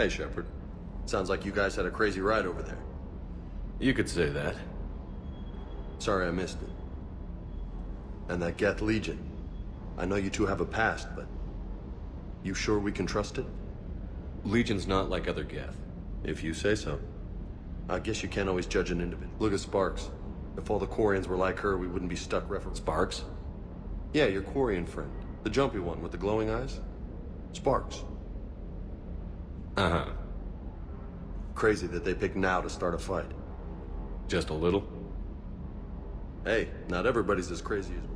Hey, Shepard. Sounds like you guys had a crazy ride over there. You could say that. Sorry I missed it. And that Geth Legion. I know you two have a past, but... you sure we can trust it? Legion's not like other Geth. If you say so. I guess you can't always judge an individual. Look at Sparks. If all the Quarians were like her, we wouldn't be stuck referencing... Sparks? Yeah, your Quarian friend. The jumpy one with the glowing eyes. Sparks. Uh-huh. Crazy that they picked now to start a fight. Just a little? Hey, not everybody's as crazy as...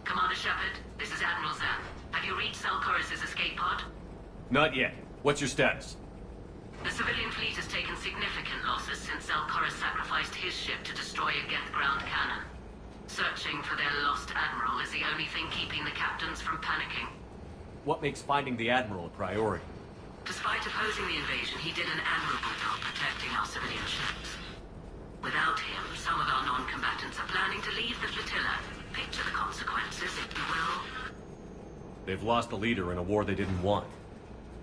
Commander Shepard, this is Admiral Zan. Have you reached Koris' escape pod? Not yet. What's your status? The civilian fleet has taken significant losses since Koris sacrificed his ship to destroy a Geth ground cannon. Searching for their lost Admiral is the only thing keeping the captains from panicking. What makes finding the Admiral a priority? Despite opposing the invasion, he did an admirable job protecting our civilian ships. Without him, some of our non-combatants are planning to leave the flotilla. Picture the consequences, if you will. They've lost a leader in a war they didn't want.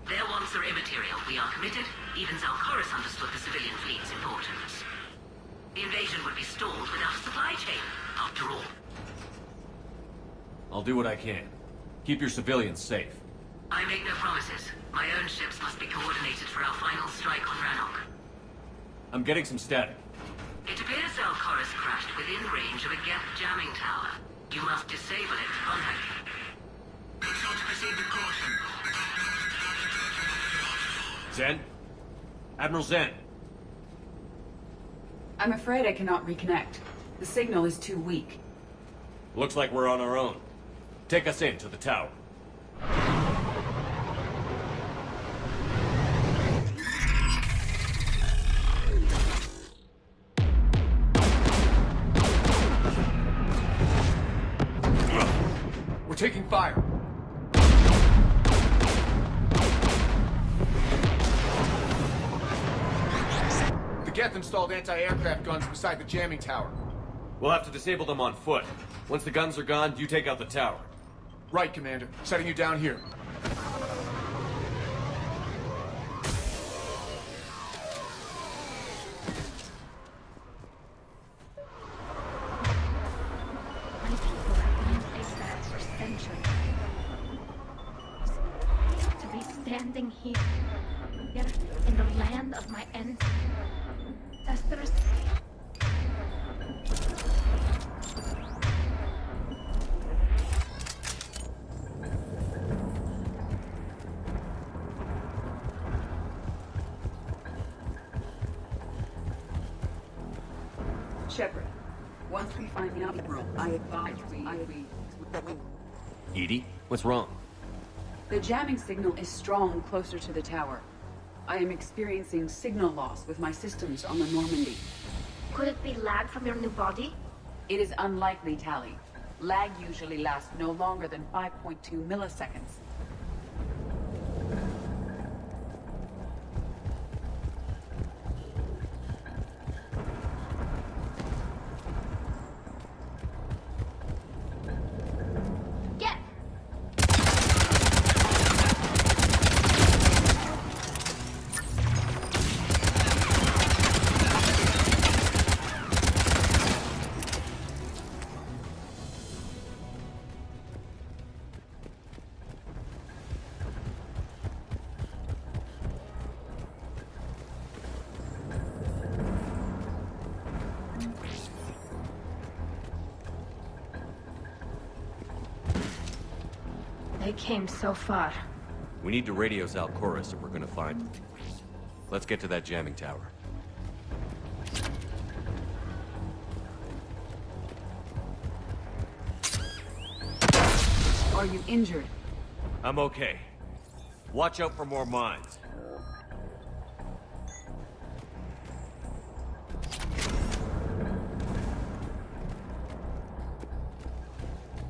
Their wants are immaterial. We are committed. Even Koris understood the civilian fleet's importance. The invasion would be stalled without a supply chain, after all. I'll do what I can. Keep your civilians safe. I make no promises. My own ships must be coordinated for our final strike on Rannoch. I'm getting some static. It appears Koris crashed within range of a Geth jamming tower. You must disable it to contact it. Be sure to proceed with caution. Zen? Admiral Zen? I'm afraid I cannot reconnect. The signal is too weak. Looks like we're on our own. Take us in to the tower. We're taking fire. The Geth installed anti-aircraft guns beside the jamming tower. We'll have to disable them on foot. Once the guns are gone, you take out the tower. Right, Commander. Setting you down here. My people have been in exile for centuries. To be standing here in the land of my ancestors. Shepard, once we find the Admiral, I advise we... Edie? What's wrong? The jamming signal is strong closer to the tower. I am experiencing signal loss with my systems on the Normandy. Could it be lag from your new body? It is unlikely, Tally. Lag usually lasts no longer than 5.2 milliseconds. Get! They came so far. We need to radio Koris if we're gonna find him. Let's get to that jamming tower. Are you injured? I'm okay. Watch out for more mines.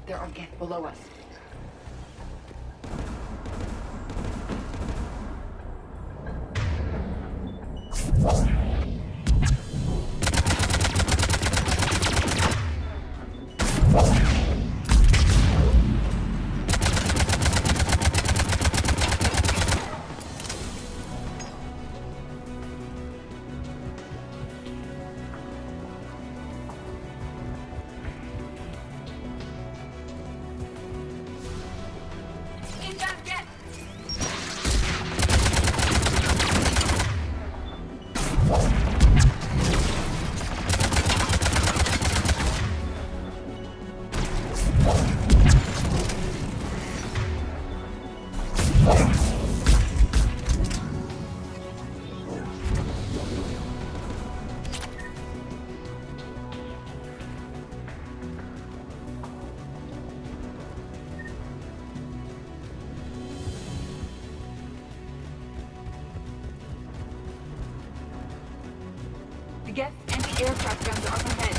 There are Geth below us. Geth anti-aircraft guns are up ahead.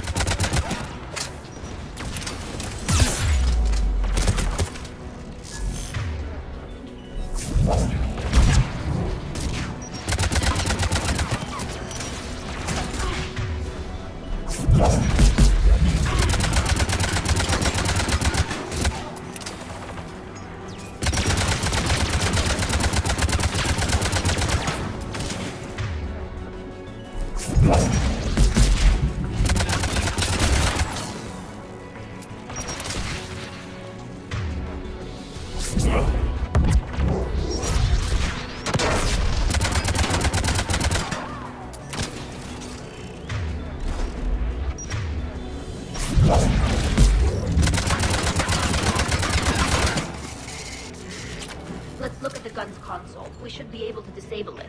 Let's look at the gun's console. We should be able to disable it.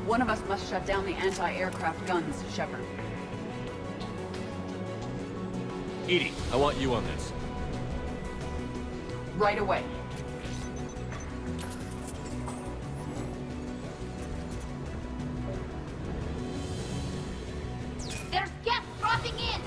One of us must shut down the anti-aircraft guns, Shepard. EDI, I want you on this. Right away. There's Geth dropping in!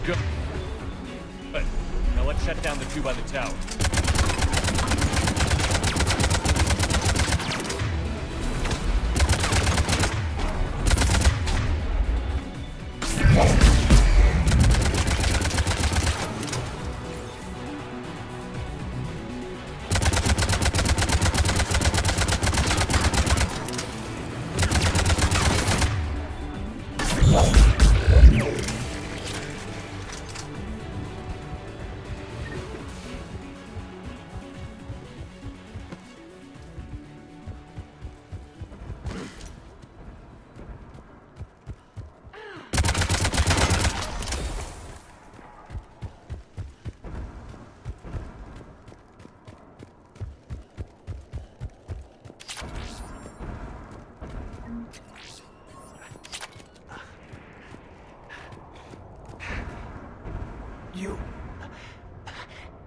Good. But now let's shut down the two by the tower.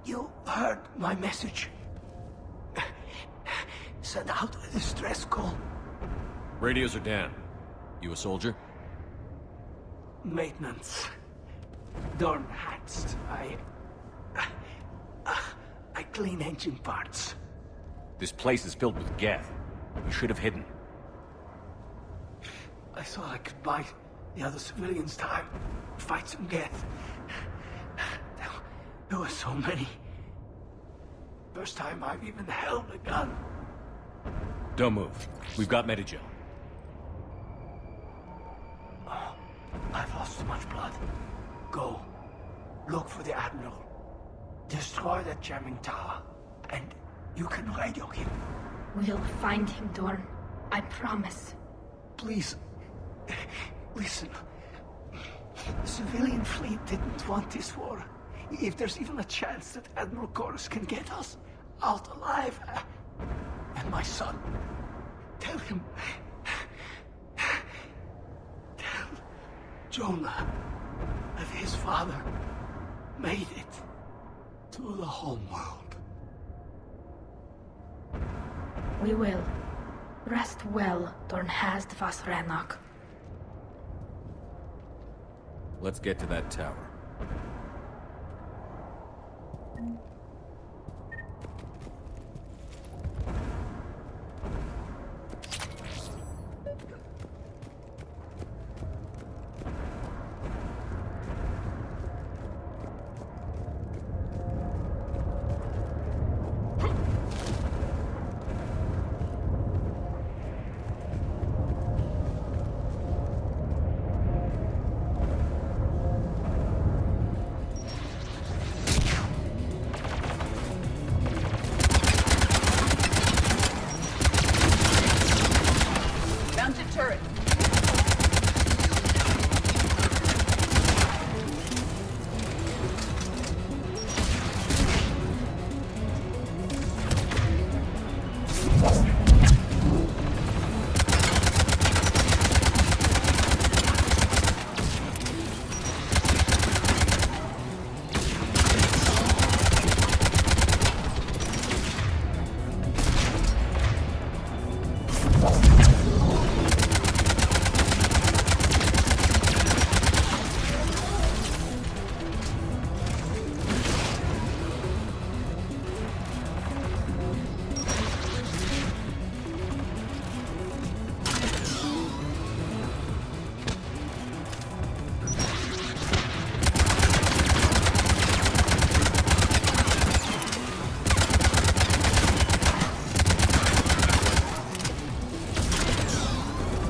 You heard my message. Send out a distress call. Radios are down. You a soldier? Maintenance. Darn hats. I clean engine parts. This place is filled with Geth. You should have hidden. I thought I could buy the other civilians time. Fight some Geth. There were so many. First time I've even held a gun. Don't move. We've got Medigel. Oh, I've lost too much blood. Go. Look for the Admiral. Destroy that jamming tower. And you can radio him. We'll find him, Dorn. I promise. Please. Listen. The civilian fleet didn't want this war. If there's even a chance that Admiral Koris can get us out alive, and my son, tell him, tell Jonah that his father made it to the home world. We will. Rest well, Dornhast Vasranok. Let's get to that tower. Mounted turret.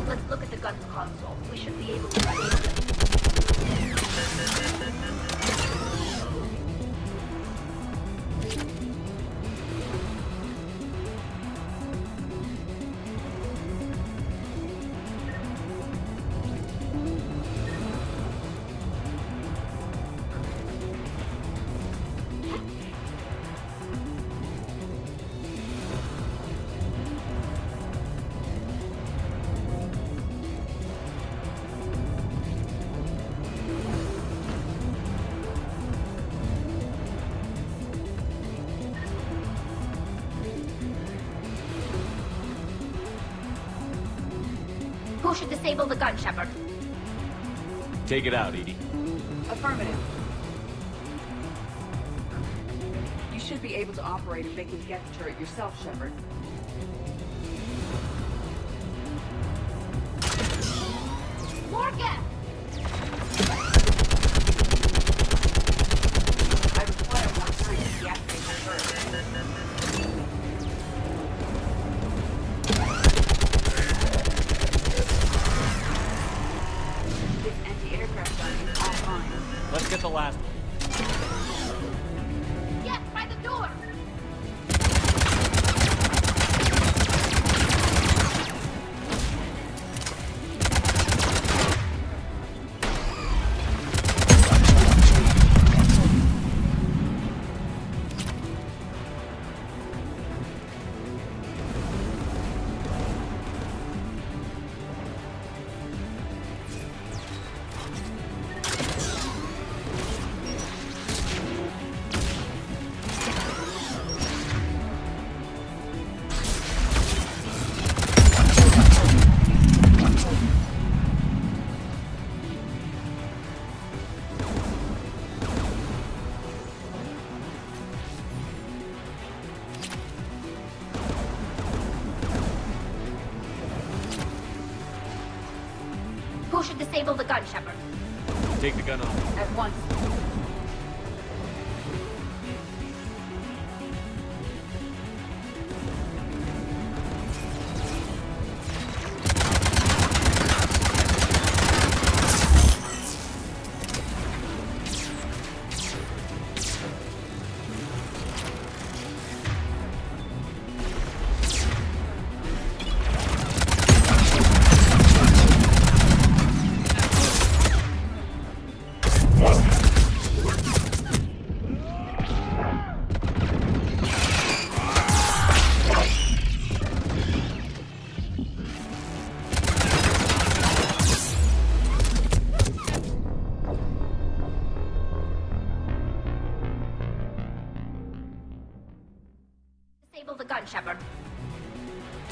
Let's look at the gun console. We should be able to disable it. Who should disable the gun, Shepard? Take it out, Edie. Affirmative. You should be able to operate and make a Geth turret yourself, Shepard. More Geth! I require more time to deactivate the turret. This anti-aircraft gun is offline. Let's get the last one. Yes, by the door! Who should disable the gun, Shepard? Take the gun off. At once.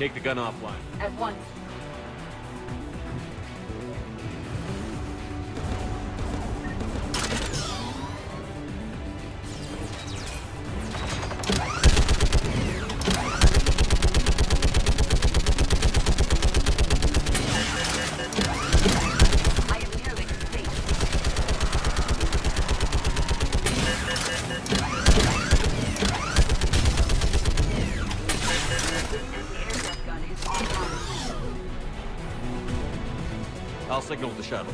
Take the gun offline. At once. I am nearly complete. The air death gun is online. I'll signal the shuttle.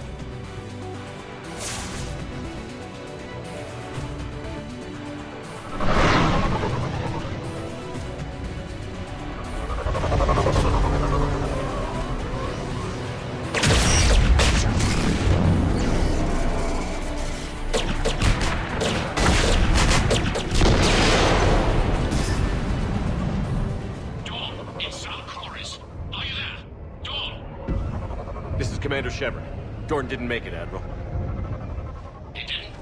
This is Commander Shepard. Jordan didn't make it, Admiral. He didn't?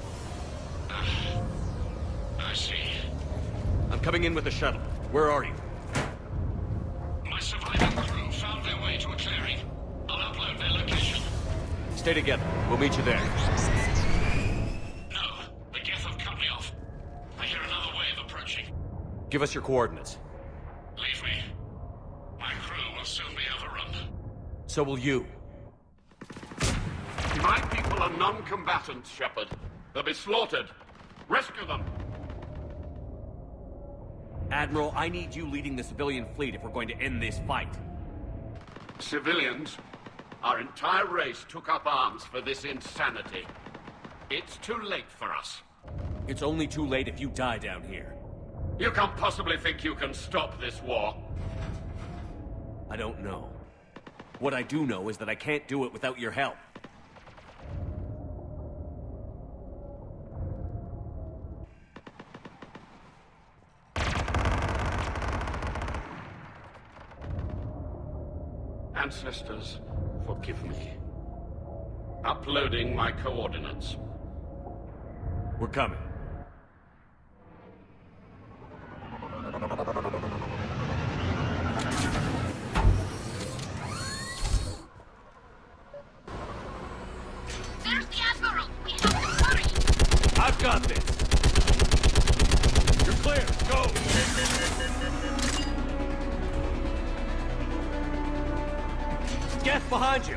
I see. I'm coming in with the shuttle. Where are you? My surviving crew found their way to a clearing. I'll upload their location. Stay together. We'll meet you there. No, the Geth have cut me off. I hear another wave approaching. Give us your coordinates. Leave me. My crew will soon be overrun. So will you. My people are non-combatants, Shepard. They'll be slaughtered. Rescue them. Admiral, I need you leading the civilian fleet if we're going to end this fight. Civilians, our entire race took up arms for this insanity. It's too late for us. It's only too late if you die down here. You can't possibly think you can stop this war. I don't know. What I do know is that I can't do it without your help. Ancestors, forgive me. Uploading my coordinates. We're coming. There's the Admiral! We have to hurry! I've got this! You're clear! Go! Geth behind you!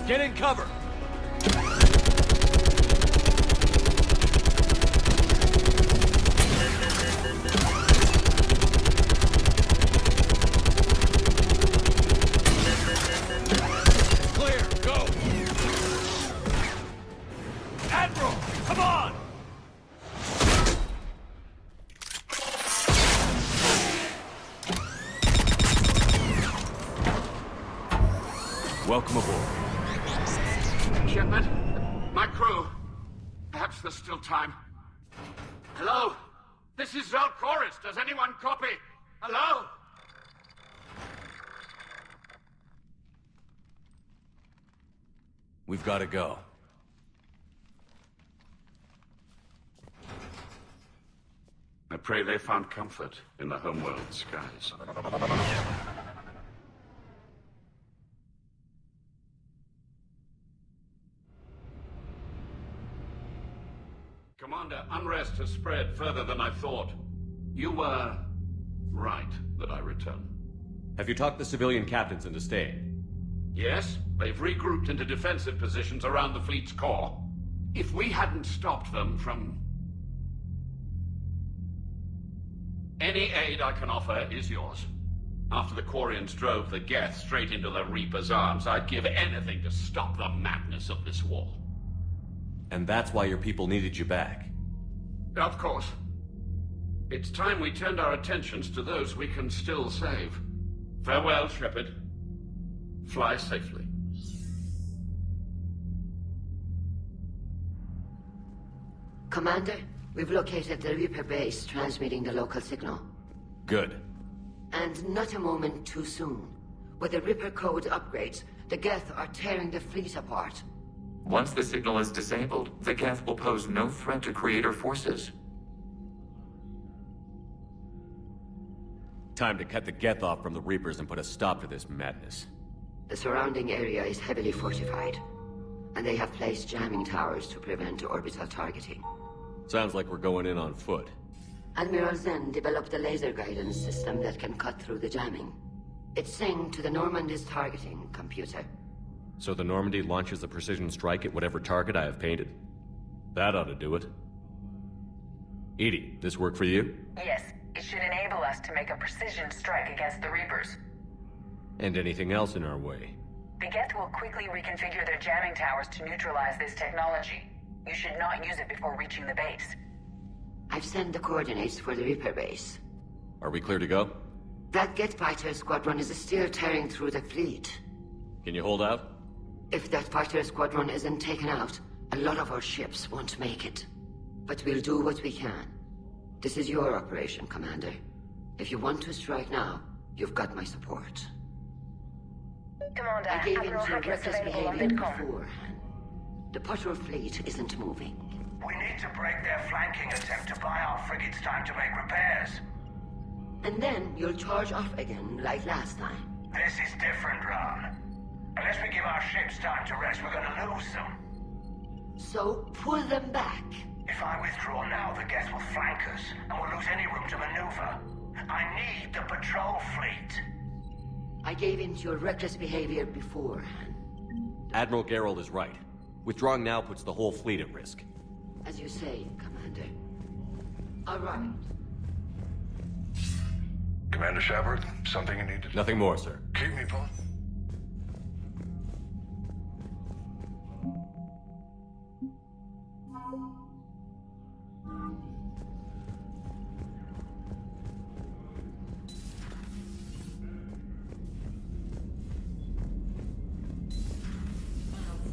Get in cover! It's clear! Go! Admiral! Come on! Welcome aboard. Shepard, my crew. Perhaps there's still time. Hello? This is Admiral Koris. Does anyone copy? Hello? We've got to go. I pray they found comfort in the homeworld skies. Commander, unrest has spread further than I thought. You were right that I return. Have you talked the civilian captains into staying? Yes, they've regrouped into defensive positions around the fleet's core. If we hadn't stopped them from... Any aid I can offer is yours. After the Quarians drove the Geth straight into the Reaper's arms, I'd give anything to stop the madness of this war. And that's why your people needed you back. Of course. It's time we turned our attentions to those we can still save. Farewell, Shepard. Fly safely. Commander, we've located the Reaper base transmitting the local signal. Good. And not a moment too soon. With the Reaper code upgrades, the Geth are tearing the fleet apart. Once the signal is disabled, the Geth will pose no threat to Creator forces. Time to cut the Geth off from the Reapers and put a stop to this madness. The surrounding area is heavily fortified, and they have placed jamming towers to prevent orbital targeting. Sounds like we're going in on foot. Admiral Zen developed a laser guidance system that can cut through the jamming. It's synced to the Normandy's targeting computer. So the Normandy launches a precision strike at whatever target I have painted. That ought to do it. EDI, this work for you? Yes, it should enable us to make a precision strike against the Reapers. And anything else in our way? The Geth will quickly reconfigure their jamming towers to neutralize this technology. You should not use it before reaching the base. I've sent the coordinates for the Reaper base. Are we clear to go? That Geth fighter squadron is still tearing through the fleet. Can you hold out? If that fighter squadron isn't taken out, a lot of our ships won't make it. But we'll do what we can. This is your operation, Commander. If you want to strike now, you've got my support. Commander, I gave in Admiral to Hackett reckless available on behavior VidCom. beforehand. The patrol fleet isn't moving. We need to break their flanking attempt to buy our frigates time to make repairs. And then you'll charge off again, like last time. This is different, Ron. Unless we give our ships time to rest, we're gonna lose them. So, pull them back. If I withdraw now, the Geth will flank us, and we'll lose any room to maneuver. I need the patrol fleet. I gave in to your reckless behavior beforehand. Admiral Gerald is right. Withdrawing now puts the whole fleet at risk. As you say, Commander. All right. Commander Shepard, something you need to... Nothing more, sir. Keep me posted.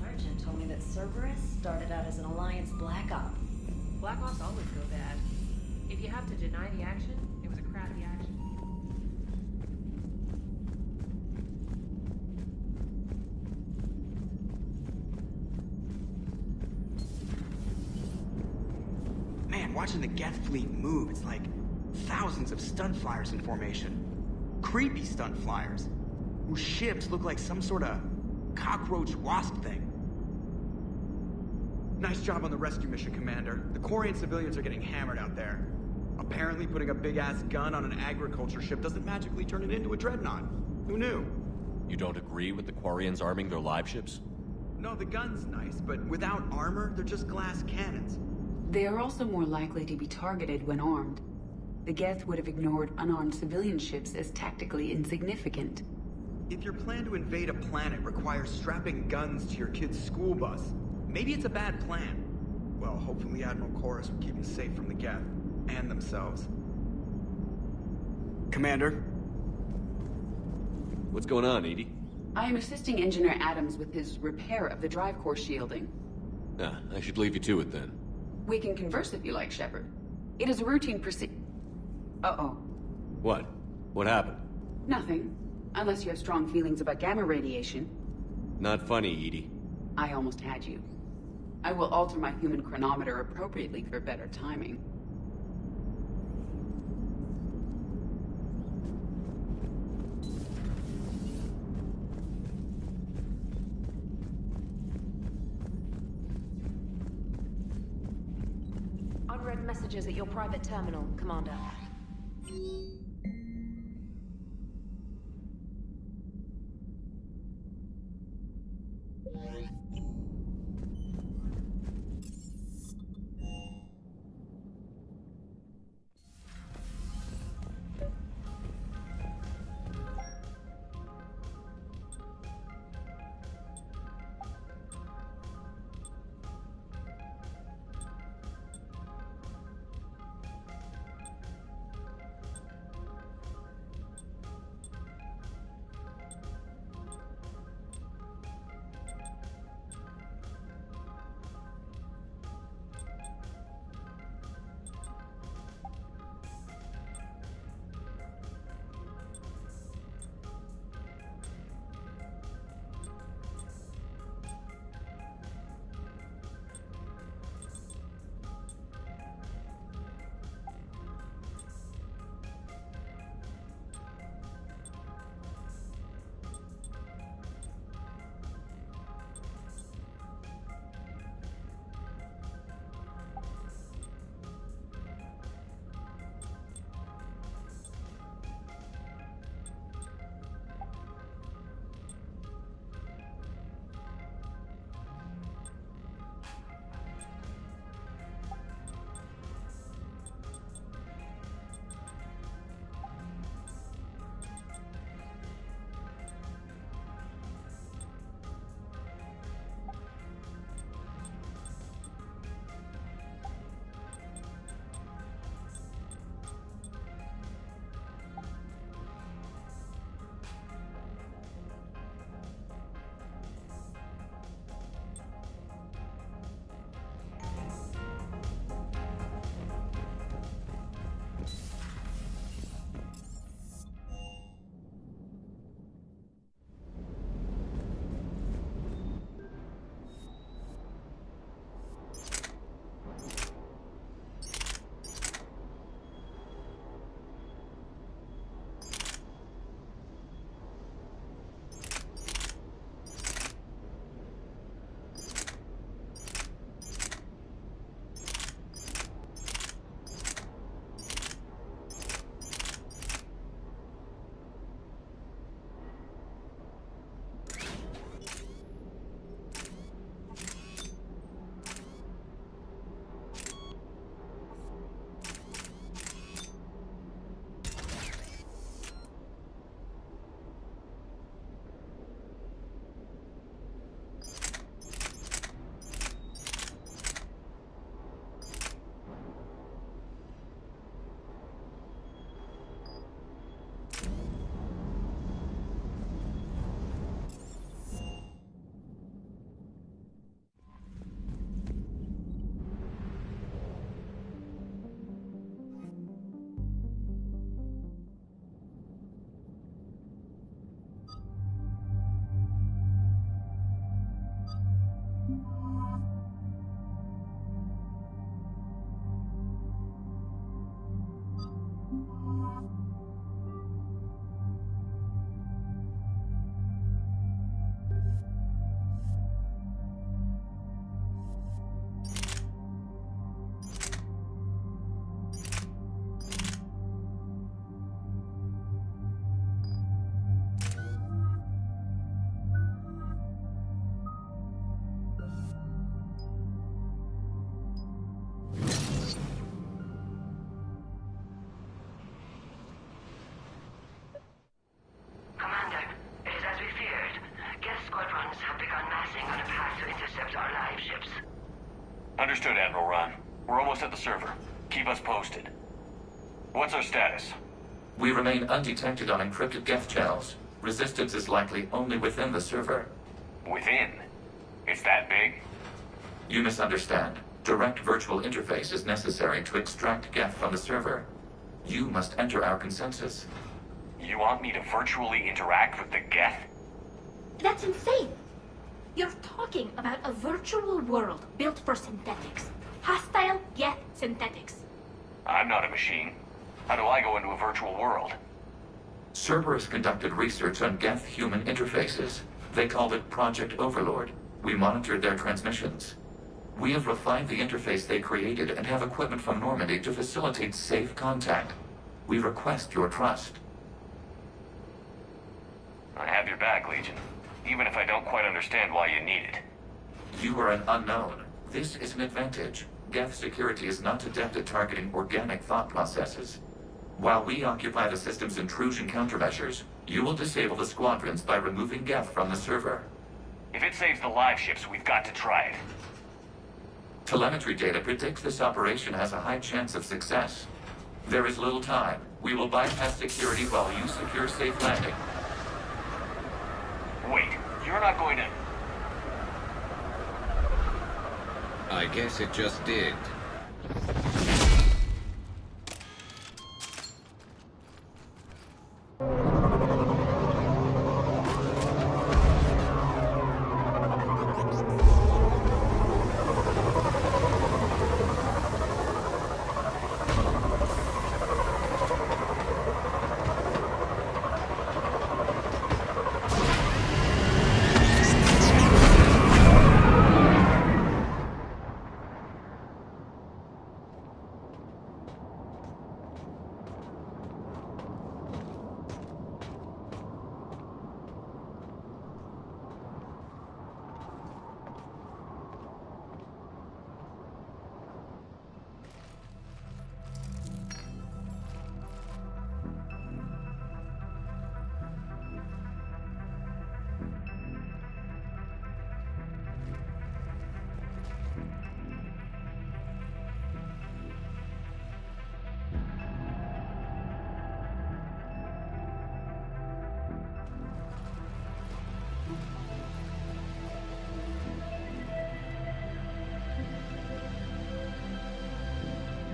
Sergeant told me that Cerberus started out as an Alliance Black Op. Black Ops always go bad. If you have to deny the action, it was a crappy action. Man, watching the Geth fleet move, it's like thousands of stunt flyers in formation. Creepy stunt flyers, whose ships look like some sort of cockroach wasp thing. Nice job on the rescue mission, Commander. The Quarian civilians are getting hammered out there. Apparently putting a big-ass gun on an agriculture ship doesn't magically turn it into a dreadnought. Who knew? You don't agree with the Quarians arming their live ships? No, the gun's nice, but without armor, they're just glass cannons. They are also more likely to be targeted when armed. The Geth would have ignored unarmed civilian ships as tactically insignificant. If your plan to invade a planet requires strapping guns to your kid's school bus, maybe it's a bad plan. Well, hopefully Admiral Koris will keep them safe from the Geth, and themselves. Commander? What's going on, EDI? I am assisting Engineer Adams with his repair of the drive core shielding. I should leave you to it then. We can converse if you like, Shepard. It is a routine Uh-oh. What? What happened? Nothing. Unless you have strong feelings about gamma radiation. Not funny, EDI. I almost had you. I will alter my human chronometer appropriately for better timing. Unread messages at your private terminal, Commander. Understood, Admiral Ron. We're almost at the server. Keep us posted. What's our status? We remain undetected on encrypted Geth channels. Resistance is likely only within the server. Within? It's that big? You misunderstand. Direct virtual interface is necessary to extract Geth from the server. You must enter our consensus. You want me to virtually interact with the Geth? That's insane! You're talking about a virtual world built for synthetics. Hostile Geth synthetics. I'm not a machine. How do I go into a virtual world? Cerberus conducted research on Geth-human interfaces. They called it Project Overlord. We monitored their transmissions. We have refined the interface they created and have equipment from Normandy to facilitate safe contact. We request your trust. I have your back, Legion. Even if I don't quite understand why you need it. You are an unknown. This is an advantage. Geth security is not adept at targeting organic thought processes. While we occupy the system's intrusion countermeasures, you will disable the squadrons by removing Geth from the server. If it saves the live ships, we've got to try it. Telemetry data predicts this operation has a high chance of success. There is little time. We will bypass security while you secure safe landing. Wait, you're not going to... I guess it just did.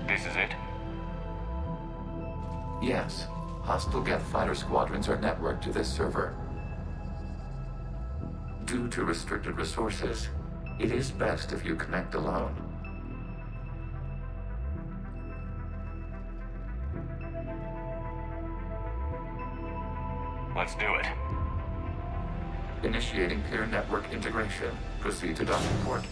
This is it? Yes. Hostile Geth fighter squadrons are networked to this server. Due to restricted resources, it is best if you connect alone. Let's do it. Initiating peer network integration. Proceed to docking port.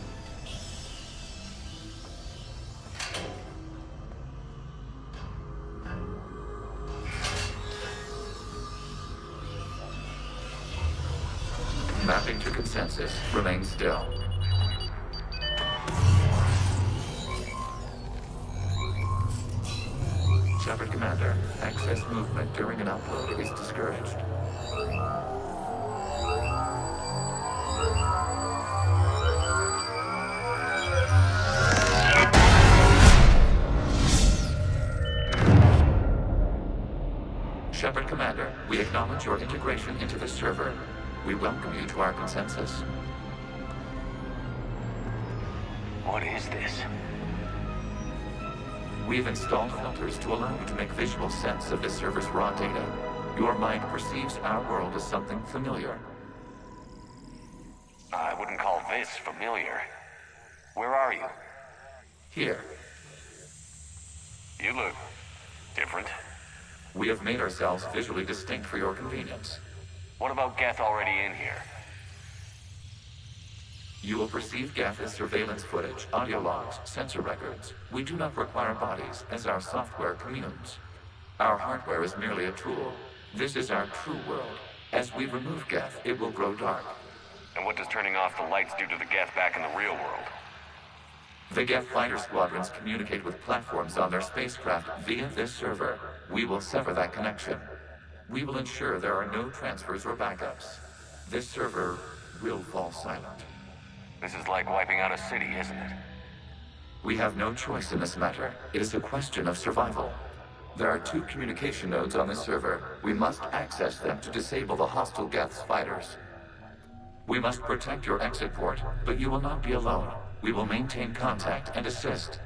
Mapping to consensus. Remain still. Shepard Commander, access movement during an upload is discouraged. Shepard Commander, we acknowledge your integration into the server. We welcome you to our consensus. What is this? We've installed filters to allow you to make visual sense of the server's raw data. Your mind perceives our world as something familiar. I wouldn't call this familiar. Where are you? Here. You look different. We have made ourselves visually distinct for your convenience. What about Geth already in here? You will perceive Geth as surveillance footage, audio logs, sensor records. We do not require bodies, as our software communes. Our hardware is merely a tool. This is our true world. As we remove Geth, it will grow dark. And what does turning off the lights do to the Geth back in the real world? The Geth fighter squadrons communicate with platforms on their spacecraft via this server. We will sever that connection. We will ensure there are no transfers or backups. This server will fall silent. This is like wiping out a city, isn't it? We have no choice in this matter. It is a question of survival. There are 2 communication nodes on the server. We must access them to disable the hostile Geth's fighters. We must protect your exit port, but you will not be alone. We will maintain contact and assist.